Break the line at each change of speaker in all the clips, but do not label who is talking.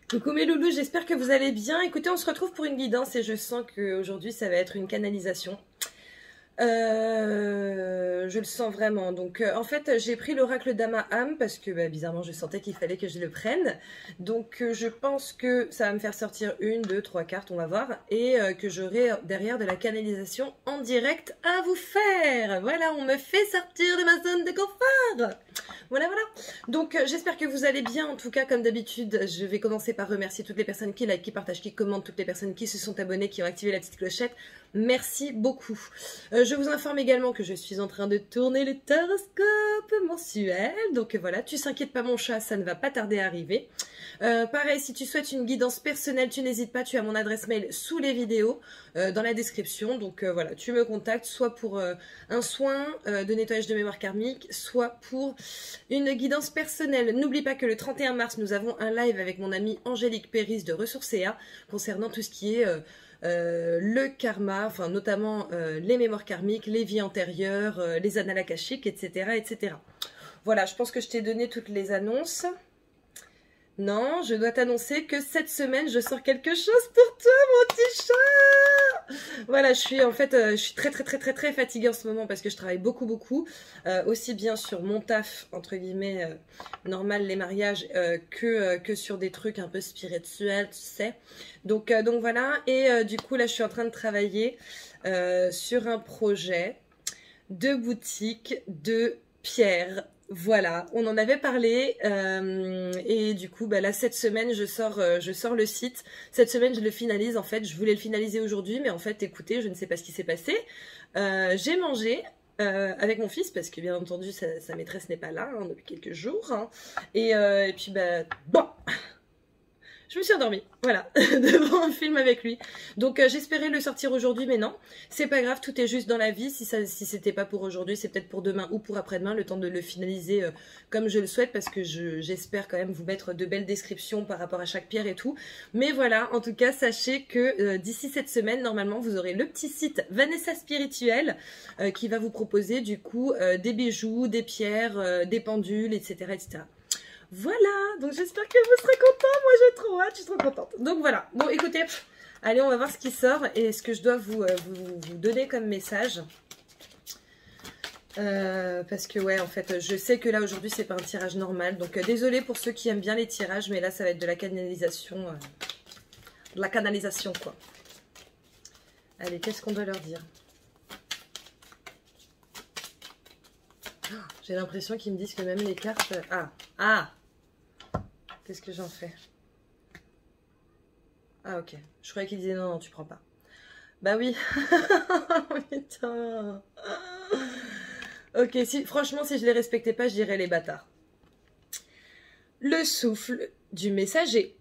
Coucou mes loulous, j'espère que vous allez bien. Écoutez, on se retrouve pour une guidance et je sens qu'aujourd'hui ça va être une canalisation. Je le sens vraiment. Donc en fait j'ai pris l'oracle d'Ama-Am parce que bizarrement je sentais qu'il fallait que je le prenne. Donc je pense que ça va me faire sortir une, deux, trois cartes, on va voir. Et que j'aurai derrière de la canalisation en direct à vous faire. Voilà, on me fait sortir de ma zone de confort. Voilà, voilà. Donc j'espère que vous allez bien. En tout cas, comme d'habitude, je vais commencer par remercier toutes les personnes qui like, qui partagent, qui commentent, toutes les personnes qui se sont abonnées, qui ont activé la petite clochette. Merci beaucoup. Je vous informe également que je suis en train de tourner les horoscopes mensuels. Donc voilà, tu s'inquiètes pas mon chat, ça ne va pas tarder à arriver. Pareil, si tu souhaites une guidance personnelle, tu n'hésites pas, tu as mon adresse mail sous les vidéos, dans la description. Donc voilà, tu me contactes soit pour un soin de nettoyage de mémoire karmique, soit pour une guidance personnelle. N'oublie pas que le 31 mars, nous avons un live avec mon amie Angélique Péris de Ressourcea concernant tout ce qui est le karma, enfin notamment les mémoires karmiques, les vies antérieures, les annales akashiques, etc., etc. Voilà, je pense que je t'ai donné toutes les annonces. Non, je dois t'annoncer que cette semaine, je sors quelque chose pour toi, mon petit chat. Voilà, je suis très fatiguée en ce moment parce que je travaille beaucoup, aussi bien sur mon taf, entre guillemets, normal, les mariages, que sur des trucs un peu spirituels, tu sais. Donc voilà, et du coup, là, je suis en train de travailler sur un projet de boutique de pierres. Voilà, on en avait parlé et du coup là cette semaine je sors le site. Cette semaine je le finalise en fait, je voulais le finaliser aujourd'hui mais en fait écoutez je ne sais pas ce qui s'est passé. J'ai mangé avec mon fils parce que bien entendu sa maîtresse n'est pas là hein, depuis quelques jours hein. Et puis bon je me suis endormie, voilà, devant un film avec lui. Donc j'espérais le sortir aujourd'hui, mais non. C'est pas grave, tout est juste dans la vie. Si c'était pas pour aujourd'hui, c'est peut-être pour demain ou pour après-demain, le temps de le finaliser comme je le souhaite, parce que j'espère quand même vous mettre de belles descriptions par rapport à chaque pierre et tout. Mais voilà, en tout cas, sachez que d'ici cette semaine, normalement, vous aurez le petit site Vanessa Spirituel qui va vous proposer du coup des bijoux, des pierres, des pendules, etc., etc. Voilà, donc j'espère que vous serez contents, moi j'ai trop hâte, je suis trop contente. Donc voilà, bon écoutez, allez on va voir ce qui sort et ce que je dois vous donner comme message. Parce que ouais en fait je sais que là aujourd'hui c'est pas un tirage normal. Donc désolée pour ceux qui aiment bien les tirages, mais là ça va être de la canalisation. De la canalisation quoi. Allez, qu'est-ce qu'on doit leur dire? J'ai l'impression qu'ils me disent que même les cartes... Ah qu'est-ce que j'en fais? Ah ok, je croyais qu'ils disaient non, non, tu prends pas. Bah oui. Putain. Ok, franchement, si je les respectais pas, je dirais les bâtards. Le souffle du messager.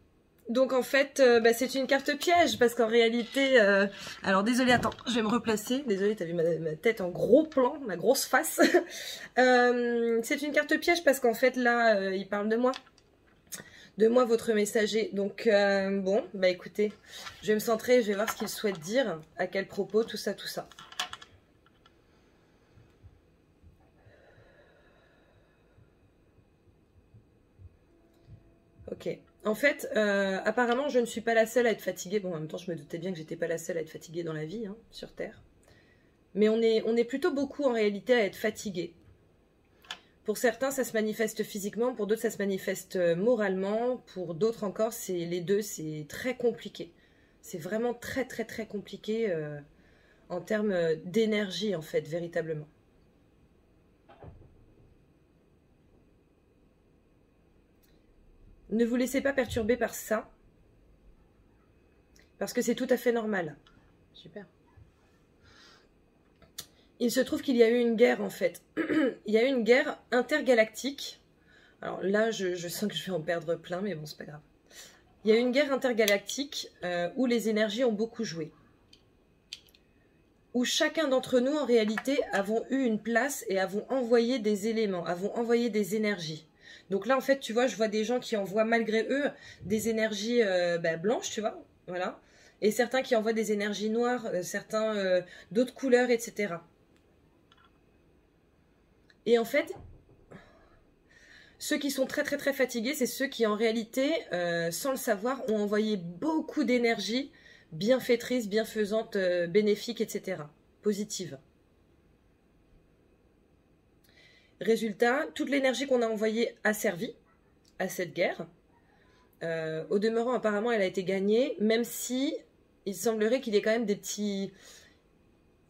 Donc en fait, c'est une carte piège parce qu'en réalité... Alors désolé, attends, je vais me replacer. Désolé, t'as vu ma tête en gros plan, ma grosse face. C'est une carte piège parce qu'en fait là, il parle de moi. De moi, votre messager. Donc bon, bah écoutez, je vais me centrer, je vais voir ce qu'il souhaite dire, à quel propos, tout ça, tout ça. Ok. En fait, apparemment, je ne suis pas la seule à être fatiguée. Bon, en même temps, je me doutais bien que j'étais pas la seule à être fatiguée dans la vie, hein, sur Terre. Mais on est plutôt beaucoup, en réalité, à être fatiguée. Pour certains, ça se manifeste physiquement. Pour d'autres, ça se manifeste moralement. Pour d'autres encore, c'est les deux. C'est très compliqué. C'est vraiment très compliqué en termes d'énergie, en fait, véritablement. Ne vous laissez pas perturber par ça. Parce que c'est tout à fait normal. Super. Il se trouve qu'il y a eu une guerre, en fait. Il y a eu une guerre intergalactique. Alors là, je sens que je vais en perdre plein, mais bon, c'est pas grave. Il y a eu une guerre intergalactique où les énergies ont beaucoup joué. Où chacun d'entre nous, en réalité, avons eu une place et avons envoyé des éléments, avons envoyé des énergies. Donc là, en fait, tu vois, je vois des gens qui envoient malgré eux des énergies blanches, tu vois, voilà. Et certains qui envoient des énergies noires, certains d'autres couleurs, etc. Et en fait, Ceux qui sont très très très fatigués, c'est ceux qui en réalité, sans le savoir, ont envoyé beaucoup d'énergie bienfaitrice, bienfaisante, bénéfique, etc. Positive. Résultat, toute l'énergie qu'on a envoyée a servi à cette guerre. Au demeurant, apparemment, elle a été gagnée, même si il semblerait qu'il y ait quand même des petits...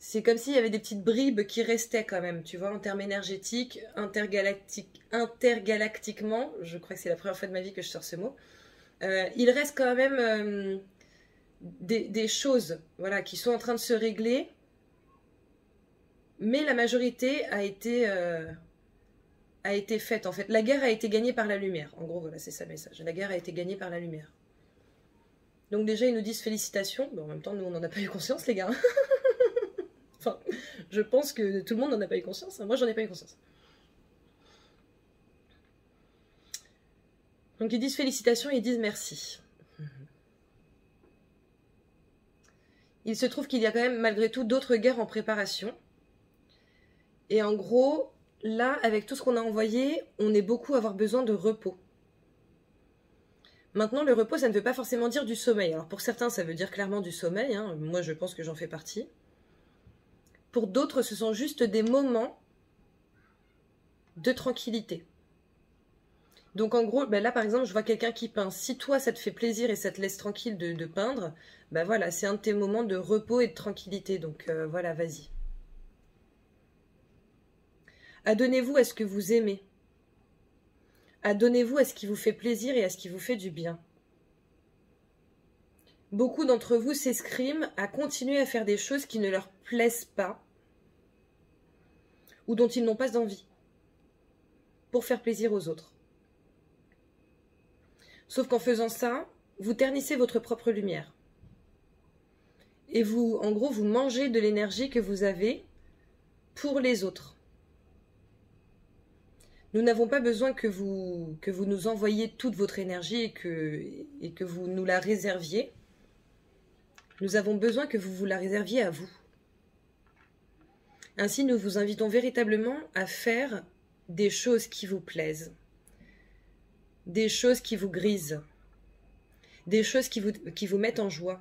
C'est comme s'il y avait des petites bribes qui restaient quand même, tu vois, en termes énergétiques, intergalactiquement. Je crois que c'est la première fois de ma vie que je sors ce mot. Il reste quand même des choses, voilà, qui sont en train de se régler, mais la majorité a été faite en fait. La guerre a été gagnée par la lumière. En gros, voilà, c'est ça le message. La guerre a été gagnée par la lumière. Donc déjà, ils nous disent félicitations. Mais en même temps, nous, on n'en a pas eu conscience, les gars. Enfin, je pense que tout le monde n'en a pas eu conscience. Moi, j'en ai pas eu conscience. Donc ils disent félicitations et ils disent merci. Il se trouve qu'il y a quand même, malgré tout, d'autres guerres en préparation. Et en gros, là, avec tout ce qu'on a envoyé, on est beaucoup à avoir besoin de repos. Maintenant, le repos, ça ne veut pas forcément dire du sommeil. Alors pour certains, ça veut dire clairement du sommeil. Hein. Moi, je pense que j'en fais partie. Pour d'autres, ce sont juste des moments de tranquillité. Donc en gros, ben là par exemple, je vois quelqu'un qui peint. Si toi, ça te fait plaisir et ça te laisse tranquille de peindre, ben voilà, c'est un de tes moments de repos et de tranquillité. Donc voilà, vas-y. Adonnez-vous à ce que vous aimez. Adonnez-vous à ce qui vous fait plaisir et à ce qui vous fait du bien. Beaucoup d'entre vous s'escriment à continuer à faire des choses qui ne leur plaisent pas ou dont ils n'ont pas envie pour faire plaisir aux autres. Sauf qu'en faisant ça, vous ternissez votre propre lumière. Et vous, en gros, vous mangez de l'énergie que vous avez pour les autres. Nous n'avons pas besoin que vous nous envoyiez toute votre énergie et que vous nous la réserviez. Nous avons besoin que vous la réserviez à vous. Ainsi, nous vous invitons véritablement à faire des choses qui vous plaisent, des choses qui vous grisent, des choses qui vous mettent en joie.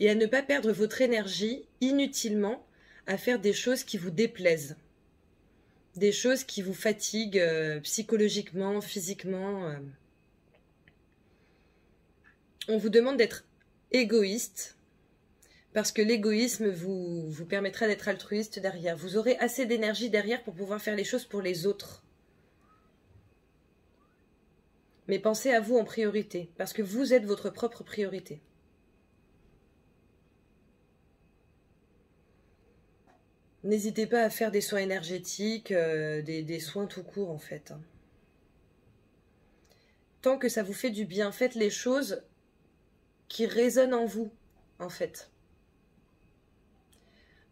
Et à ne pas perdre votre énergie inutilement à faire des choses qui vous déplaisent, des choses qui vous fatiguent psychologiquement, physiquement. On vous demande d'être égoïste parce que l'égoïsme vous permettra d'être altruiste derrière. Vous aurez assez d'énergie derrière pour pouvoir faire les choses pour les autres. Mais pensez à vous en priorité, parce que vous êtes votre propre priorité. N'hésitez pas à faire des soins énergétiques, des soins tout court en fait. Tant que ça vous fait du bien, faites les choses qui résonnent en vous, en fait.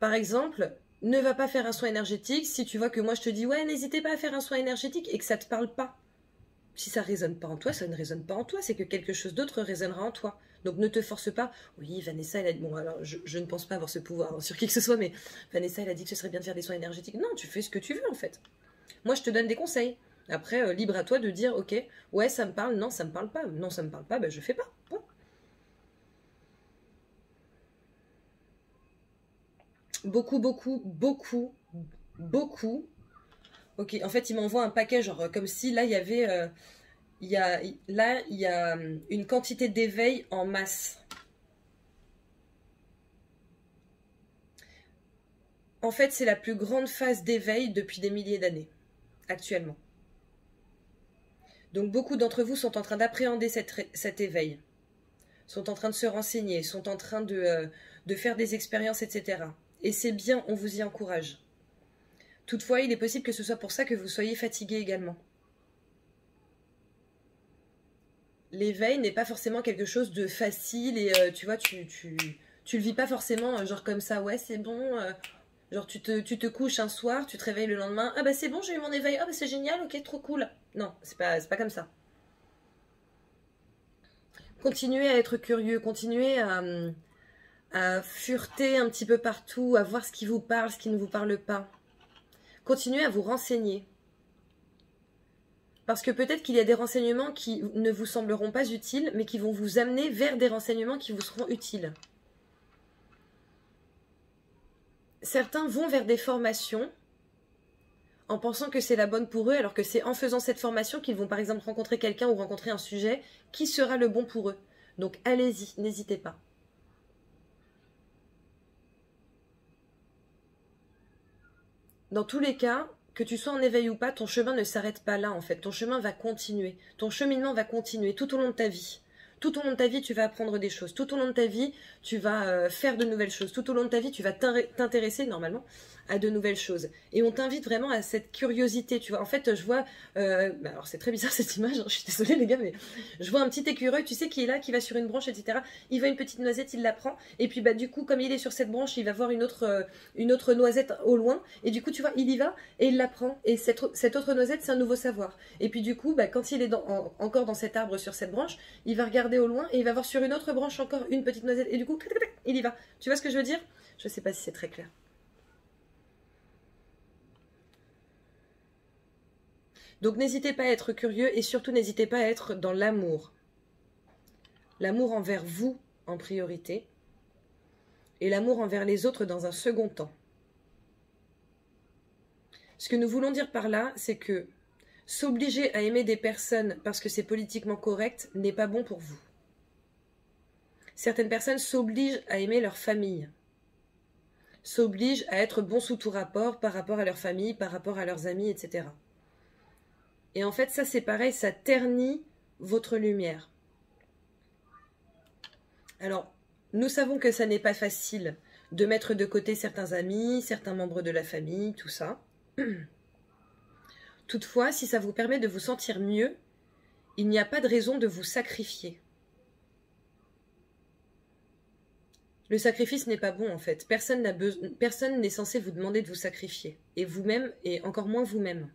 Par exemple, ne va pas faire un soin énergétique si tu vois que moi je te dis « Ouais, n'hésitez pas à faire un soin énergétique » et que ça ne te parle pas. Si ça ne résonne pas en toi, ça ne résonne pas en toi, c'est que quelque chose d'autre résonnera en toi. Donc ne te force pas. Oui, Vanessa, elle a dit... Bon, alors, je ne pense pas avoir ce pouvoir sur qui que ce soit, mais Vanessa, elle a dit que ce serait bien de faire des soins énergétiques. Non, tu fais ce que tu veux, en fait. Moi, je te donne des conseils. Après, libre à toi de dire, ok, ouais, ça me parle, non, ça me parle pas. Non, ça me parle pas, ben je fais pas. Bon. Beaucoup, beaucoup, beaucoup, beaucoup. Ok, en fait, il m'envoie un paquet, genre, comme si, là, il y avait... il y a une quantité d'éveil en masse. En fait, c'est la plus grande phase d'éveil depuis des milliers d'années, actuellement. Donc beaucoup d'entre vous sont en train d'appréhender cet éveil, sont en train de se renseigner, sont en train de faire des expériences, etc. Et c'est bien, on vous y encourage. Toutefois, il est possible que ce soit pour ça que vous soyez fatigué également. L'éveil n'est pas forcément quelque chose de facile et tu vois, tu le vis pas forcément genre comme ça, ouais c'est bon, genre tu te couches un soir, tu te réveilles le lendemain, ah bah c'est bon j'ai eu mon éveil, ah bah c'est génial, ok trop cool. Non, c'est pas comme ça. Continuez à être curieux, continuez à fureter un petit peu partout, à voir ce qui vous parle, ce qui ne vous parle pas. Continuez à vous renseigner. Parce que peut-être qu'il y a des renseignements qui ne vous sembleront pas utiles, mais qui vont vous amener vers des renseignements qui vous seront utiles. Certains vont vers des formations en pensant que c'est la bonne pour eux, alors que c'est en faisant cette formation qu'ils vont par exemple rencontrer quelqu'un ou rencontrer un sujet qui sera le bon pour eux. Donc allez-y, n'hésitez pas. Dans tous les cas, que tu sois en éveil ou pas, ton chemin ne s'arrête pas là en fait. Ton chemin va continuer. Ton cheminement va continuer tout au long de ta vie. Tout au long de ta vie, tu vas apprendre des choses. Tout au long de ta vie, tu vas faire de nouvelles choses. Tout au long de ta vie, tu vas t'intéresser normalement à de nouvelles choses. Et on t'invite vraiment à cette curiosité, tu vois. En fait, je vois... alors c'est très bizarre cette image, hein, je suis désolée les gars, mais je vois un petit écureuil, tu sais, qui est là, qui va sur une branche, etc. Il voit une petite noisette, il la prend. Et puis du coup, comme il est sur cette branche, il va voir une autre noisette au loin. Et du coup, tu vois, il y va et il la prend. Et cette autre noisette, c'est un nouveau savoir. Et puis du coup, quand il est encore dans cet arbre, sur cette branche, il va regarder au loin et il va voir sur une autre branche encore une petite noisette. Et du coup, il y va. Tu vois ce que je veux dire? Je sais pas si c'est très clair. Donc n'hésitez pas à être curieux et surtout n'hésitez pas à être dans l'amour. L'amour envers vous en priorité et l'amour envers les autres dans un second temps. Ce que nous voulons dire par là, c'est que s'obliger à aimer des personnes parce que c'est politiquement correct n'est pas bon pour vous. Certaines personnes s'obligent à aimer leur famille, s'obligent à être bons sous tout rapport par rapport à leur famille, par rapport à leurs amis, etc. Et en fait, ça c'est pareil, ça ternit votre lumière. Alors, nous savons que ça n'est pas facile de mettre de côté certains amis, certains membres de la famille, tout ça. Toutefois, si ça vous permet de vous sentir mieux, il n'y a pas de raison de vous sacrifier. Le sacrifice n'est pas bon en fait. Personne n'est censé vous demander de vous sacrifier. Et vous-même, et encore moins vous-même.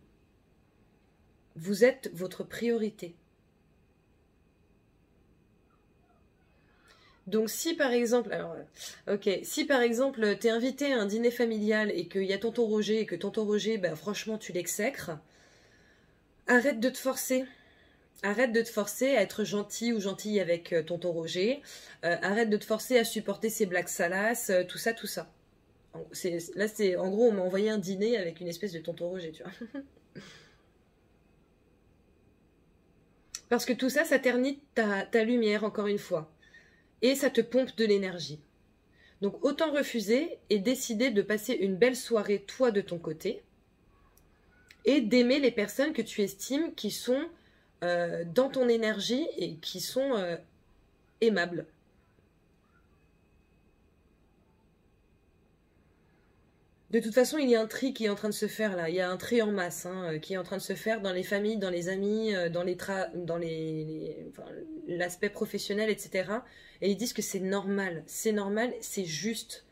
Vous êtes votre priorité. Donc si par exemple, si par exemple t'es invité à un dîner familial et qu'il y a tonton Roger et que tonton Roger, franchement tu l'exècres, arrête de te forcer. Arrête de te forcer à être gentil ou gentille avec tonton Roger. Arrête de te forcer à supporter ses blagues salaces, tout ça, tout ça. Là, en gros, on m'a envoyé un dîner avec une espèce de tonton Roger, tu vois. Parce que tout ça, ça ternit ta lumière, encore une fois. Et ça te pompe de l'énergie. Donc, autant refuser et décider de passer une belle soirée, toi, de ton côté. Et d'aimer les personnes que tu estimes qui sont dans ton énergie et qui sont aimables. De toute façon, il y a un tri qui est en train de se faire là. Il y a un tri en masse qui est en train de se faire dans les familles, dans les amis, dans l'aspect professionnel, etc. Et ils disent que c'est normal, c'est juste.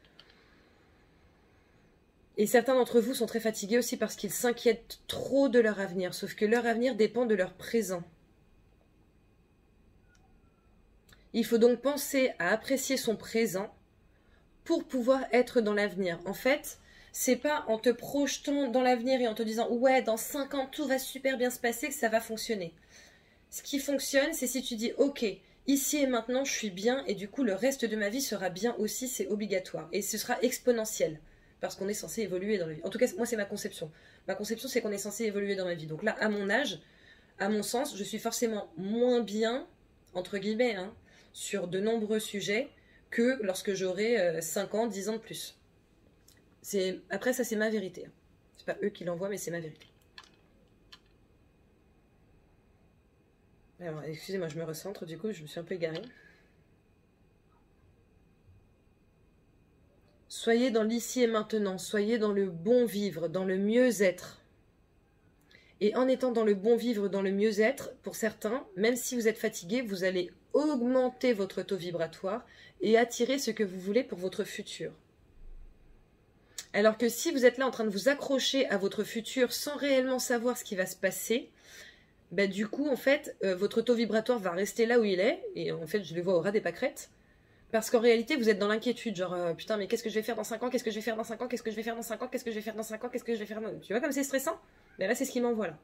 Et certains d'entre vous sont très fatigués aussi parce qu'ils s'inquiètent trop de leur avenir. Sauf que leur avenir dépend de leur présent. Il faut donc penser à apprécier son présent pour pouvoir être dans l'avenir. En fait, c'est pas en te projetant dans l'avenir et en te disant « Ouais, dans 5 ans, tout va super bien se passer que ça va fonctionner. » Ce qui fonctionne, c'est si tu dis « Ok, ici et maintenant, je suis bien et du coup, le reste de ma vie sera bien aussi, c'est obligatoire. » Et ce sera exponentiel parce qu'on est censé évoluer dans la vie. En tout cas, moi, c'est ma conception. Ma conception, c'est qu'on est censé évoluer dans ma vie. Donc là, à mon âge, à mon sens, je suis forcément moins bien, entre guillemets, sur de nombreux sujets que lorsque j'aurai 5 ans, 10 ans de plus. Après, ça, c'est ma vérité. C'est pas eux qui l'envoient, mais c'est ma vérité. Alors, excusez-moi, je me recentre, du coup, je me suis un peu égarée. Soyez dans l'ici et maintenant, soyez dans le bon vivre, dans le mieux-être. Et en étant dans le bon vivre, dans le mieux-être, pour certains, même si vous êtes fatigué, vous allez augmenter votre taux vibratoire et attirer ce que vous voulez pour votre futur. Alors que si vous êtes là en train de vous accrocher à votre futur sans réellement savoir ce qui va se passer, du coup, en fait, votre taux vibratoire va rester là où il est, et en fait, je le vois au ras des pâquerettes, parce qu'en réalité, vous êtes dans l'inquiétude, genre, putain, mais qu'est-ce que je vais faire dans 5 ans, qu'est-ce que je vais faire dans 5 ans, qu'est-ce que je vais faire dans 5 ans, qu'est-ce que je vais faire dans 5 ans, qu'est-ce que je vais faire dans 5 ans, qu'est-ce que je vais faire dans... Tu vois comme c'est stressant? Mais là, c'est ce qui m'envoie là.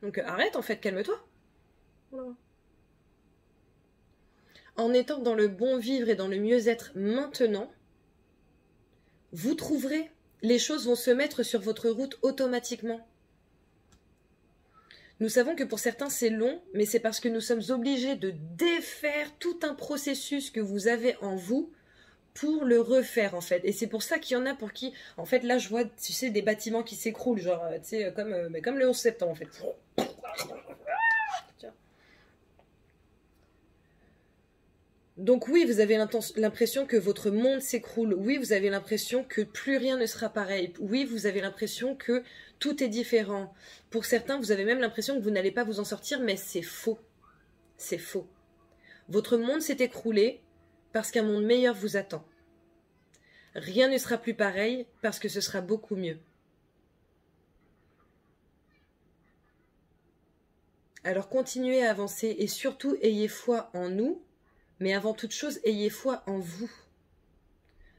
Donc arrête en fait, calme-toi. Voilà. En étant dans le bon vivre et dans le mieux-être maintenant, vous trouverez. Les choses vont se mettre sur votre route automatiquement. Nous savons que pour certains c'est long, mais c'est parce que nous sommes obligés de défaire tout un processus que vous avez en vous pour le refaire en fait. Et c'est pour ça qu'il y en a pour qui, en fait là je vois, tu sais, des bâtiments qui s'écroulent, genre, tu sais, comme le 11 septembre en fait. Donc oui, vous avez l'impression que votre monde s'écroule. Oui, vous avez l'impression que plus rien ne sera pareil. Oui, vous avez l'impression que tout est différent. Pour certains, vous avez même l'impression que vous n'allez pas vous en sortir, mais c'est faux. C'est faux. Votre monde s'est écroulé parce qu'un monde meilleur vous attend. Rien ne sera plus pareil parce que ce sera beaucoup mieux. Alors continuez à avancer et surtout ayez foi en nous. Mais avant toute chose, ayez foi en vous.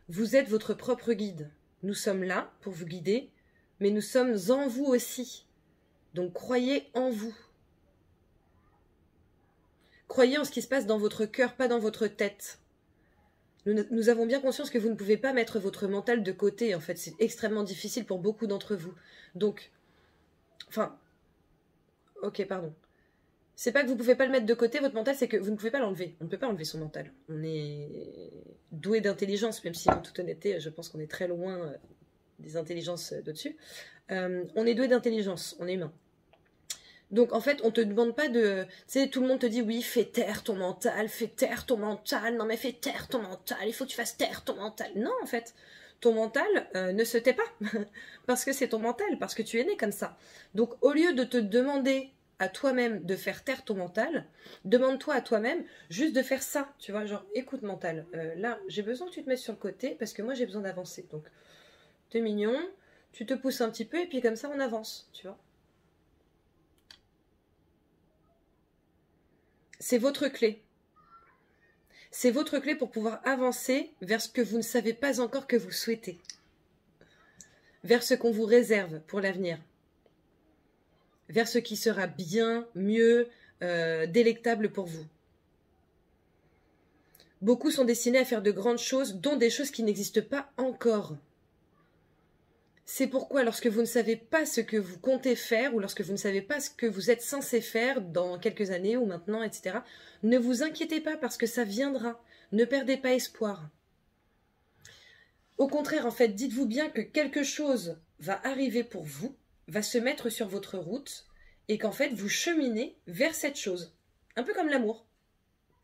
Vous êtes votre propre guide. Nous sommes là pour vous guider, mais nous sommes en vous aussi. Donc croyez en vous. Croyez en ce qui se passe dans votre cœur, pas dans votre tête. Nous avons bien conscience que vous ne pouvez pas mettre votre mental de côté. En fait, c'est extrêmement difficile pour beaucoup d'entre vous. Donc, ok, pardon. C'est pas que vous ne pouvez pas le mettre de côté, votre mental, c'est que vous ne pouvez pas l'enlever. On ne peut pas enlever son mental. On est doué d'intelligence, même si en toute honnêteté, je pense qu'on est très loin des intelligences d'au-dessus. On est doué d'intelligence, on est humain. Donc en fait, on te demande pas de... Tu sais, tout le monde te dit, oui, fais taire ton mental, non mais fais taire ton mental, il faut que tu fasses taire ton mental. Non, en fait, ton mental ne se tait pas, parce que c'est ton mental, parce que tu es né comme ça. Donc au lieu de te demander à toi-même de faire taire ton mental, demande-toi à toi-même juste de faire ça, tu vois, genre, écoute mental, là, j'ai besoin que tu te mettes sur le côté, parce que moi, j'ai besoin d'avancer. Donc, t'es mignon, tu te pousses un petit peu, et puis comme ça, on avance, tu vois. C'est votre clé. C'est votre clé pour pouvoir avancer vers ce que vous ne savez pas encore que vous souhaitez. Vers ce qu'on vous réserve pour l'avenir. Vers ce qui sera bien, mieux, délectable pour vous. Beaucoup sont destinés à faire de grandes choses, dont des choses qui n'existent pas encore. C'est pourquoi lorsque vous ne savez pas ce que vous comptez faire, ou lorsque vous ne savez pas ce que vous êtes censé faire dans quelques années ou maintenant, etc., ne vous inquiétez pas parce que ça viendra. Ne perdez pas espoir. Au contraire, en fait, dites-vous bien que quelque chose va arriver pour vous, va se mettre sur votre route, et qu'en fait, vous cheminez vers cette chose. Un peu comme l'amour,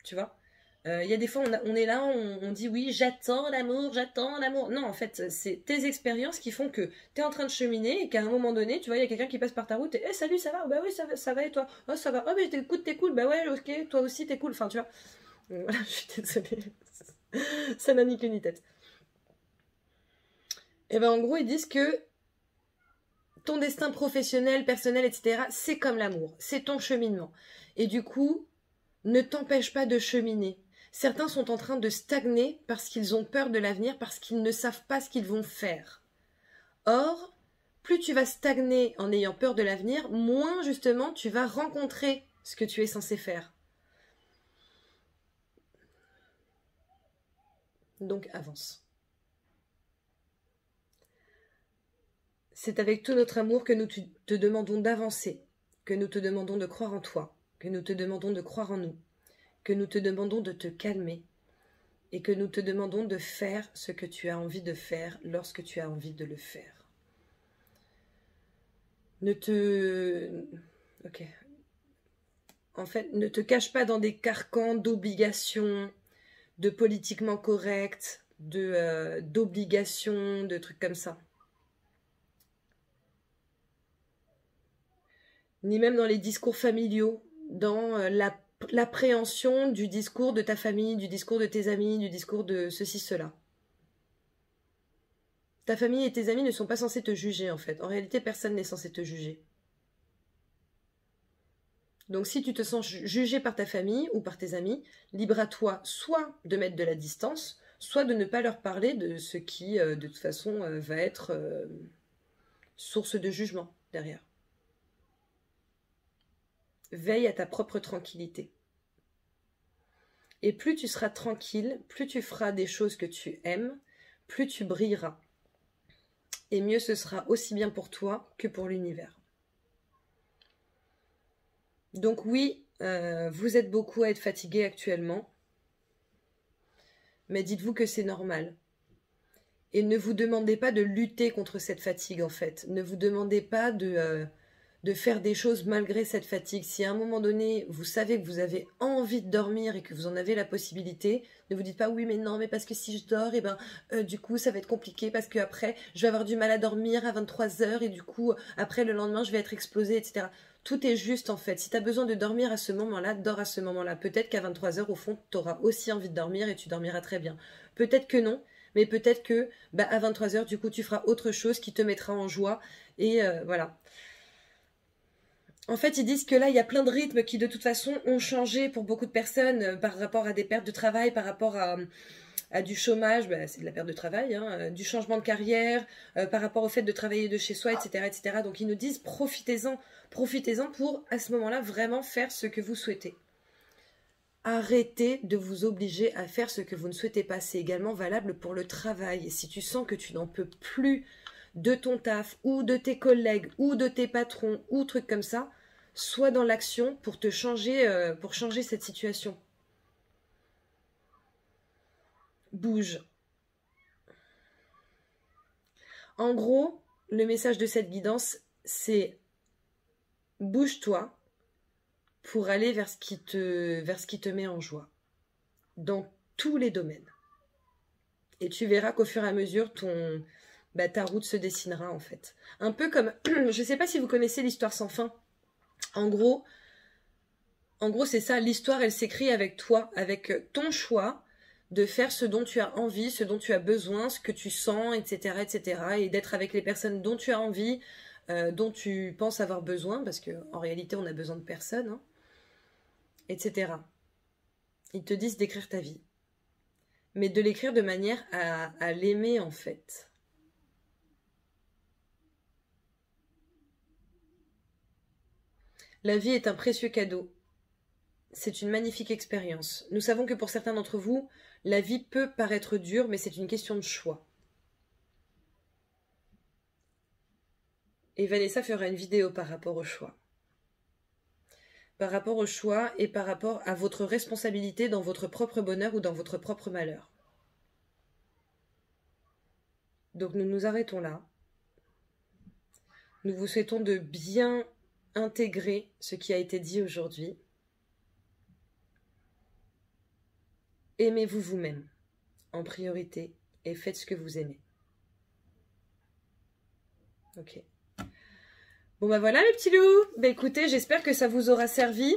tu vois. Il y a des fois, on est là, on dit oui, j'attends l'amour, j'attends l'amour. Non, en fait, c'est tes expériences qui font que tu es en train de cheminer et qu'à un moment donné, tu vois, il y a quelqu'un qui passe par ta route et hey, salut, ça va? Bah oui, ça va et toi? Oh, ça va. Oh, mais écoute, t'es cool. Bah ouais, ok, toi aussi, t'es cool. Enfin, tu vois. Voilà, je suis désolée. Ça n'a ni queue ni tête. Et ben en gros, ils disent que ton destin professionnel, personnel, etc., c'est comme l'amour, c'est ton cheminement. Et du coup, ne t'empêche pas de cheminer. Certains sont en train de stagner parce qu'ils ont peur de l'avenir, parce qu'ils ne savent pas ce qu'ils vont faire. Or, plus tu vas stagner en ayant peur de l'avenir, moins justement tu vas rencontrer ce que tu es censé faire. Donc avance. C'est avec tout notre amour que nous te demandons d'avancer, que nous te demandons de croire en toi, que nous te demandons de croire en nous, que nous te demandons de te calmer et que nous te demandons de faire ce que tu as envie de faire lorsque tu as envie de le faire. En fait, ne te cache pas dans des carcans d'obligations, de politiquement correct, d'obligations, de trucs comme ça. Ni même dans les discours familiaux, dans l'appréhension du discours de ta famille, du discours de tes amis, du discours de ceci, cela. Ta famille et tes amis ne sont pas censés te juger, en fait. En réalité, personne n'est censé te juger. Donc, si tu te sens jugé par ta famille ou par tes amis, libre à toi soit de mettre de la distance, soit de ne pas leur parler de ce qui, de toute façon, va être source de jugement derrière. veille à ta propre tranquillité. Et plus tu seras tranquille, plus tu feras des choses que tu aimes, plus tu brilleras. Et mieux ce sera aussi bien pour toi que pour l'univers. Donc oui, vous êtes beaucoup à être fatigué actuellement. Mais dites-vous que c'est normal. Et ne vous demandez pas de lutter contre cette fatigue en fait. Ne vous demandez pas de faire des choses malgré cette fatigue. Si à un moment donné, vous savez que vous avez envie de dormir et que vous en avez la possibilité, ne vous dites pas oui mais non, mais parce que si je dors, et du coup ça va être compliqué parce que après je vais avoir du mal à dormir à 23 h et du coup après le lendemain je vais être explosée, etc. Tout est juste en fait. Si tu as besoin de dormir à ce moment-là, dors à ce moment-là. Peut-être qu'à 23 h au fond, tu auras aussi envie de dormir et tu dormiras très bien. Peut-être que non. Mais peut-être que à 23 h, du coup, tu feras autre chose qui te mettra en joie. Et voilà. En fait, ils disent que là, il y a plein de rythmes qui, de toute façon, ont changé pour beaucoup de personnes par rapport à des pertes de travail, par rapport à du chômage, c'est de la perte de travail, hein, du changement de carrière, par rapport au fait de travailler de chez soi, etc., etc. Donc, ils nous disent profitez-en pour, à ce moment-là, vraiment faire ce que vous souhaitez. Arrêtez de vous obliger à faire ce que vous ne souhaitez pas. C'est également valable pour le travail. Et si tu sens que tu n'en peux plus de ton taf ou de tes collègues ou de tes patrons ou trucs comme ça, sois dans l'action pour changer cette situation. Bouge. En gros, le message de cette guidance, c'est bouge-toi pour aller vers ce qui te met en joie, dans tous les domaines. Et tu verras qu'au fur et à mesure, ta route se dessinera en fait. Un peu comme, je ne sais pas si vous connaissez l'histoire sans fin. En gros c'est ça, l'histoire elle s'écrit avec toi, avec ton choix de faire ce dont tu as envie, ce dont tu as besoin, ce que tu sens, etc. etc. et d'être avec les personnes dont tu as envie, dont tu penses avoir besoin, parce qu'en réalité on a besoin de personne, hein, etc. Ils te disent d'écrire ta vie. Mais de l'écrire de manière à l'aimer en fait. La vie est un précieux cadeau. C'est une magnifique expérience. Nous savons que pour certains d'entre vous, la vie peut paraître dure, mais c'est une question de choix. Et Vanessa fera une vidéo par rapport au choix. Par rapport au choix et par rapport à votre responsabilité dans votre propre bonheur ou dans votre propre malheur. Donc nous nous arrêtons là. Nous vous souhaitons de bien intégrer ce qui a été dit aujourd'hui. Aimez-vous vous-même en priorité et faites ce que vous aimez. Ok. Bon voilà les petits loups. Écoutez, j'espère que ça vous aura servi.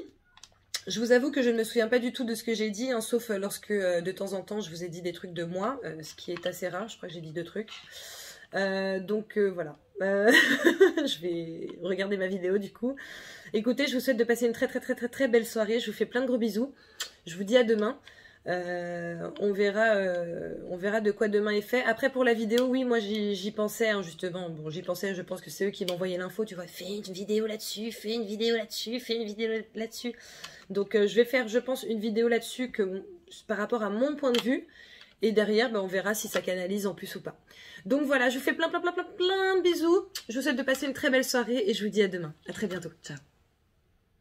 Je vous avoue que je ne me souviens pas du tout de ce que j'ai dit, hein, sauf lorsque de temps en temps je vous ai dit des trucs de moi, ce qui est assez rare, je crois que j'ai dit 2 trucs. Donc voilà, je vais regarder ma vidéo du coup. Écoutez, je vous souhaite de passer une très belle soirée, je vous fais plein de gros bisous, je vous dis à demain. On verra de quoi demain est fait. Après pour la vidéo, oui, moi j'y pensais hein, justement. Bon, j'y pensais, je pense que c'est eux qui m'envoyaient l'info. Tu vois, fais une vidéo là-dessus, fais une vidéo là-dessus, fais une vidéo là-dessus. Donc je vais faire, je pense, une vidéo là-dessus par rapport à mon point de vue. Et derrière, on verra si ça canalise en plus ou pas. Donc voilà, je vous fais plein de bisous. Je vous souhaite de passer une très belle soirée et je vous dis à demain. À très bientôt. Ciao.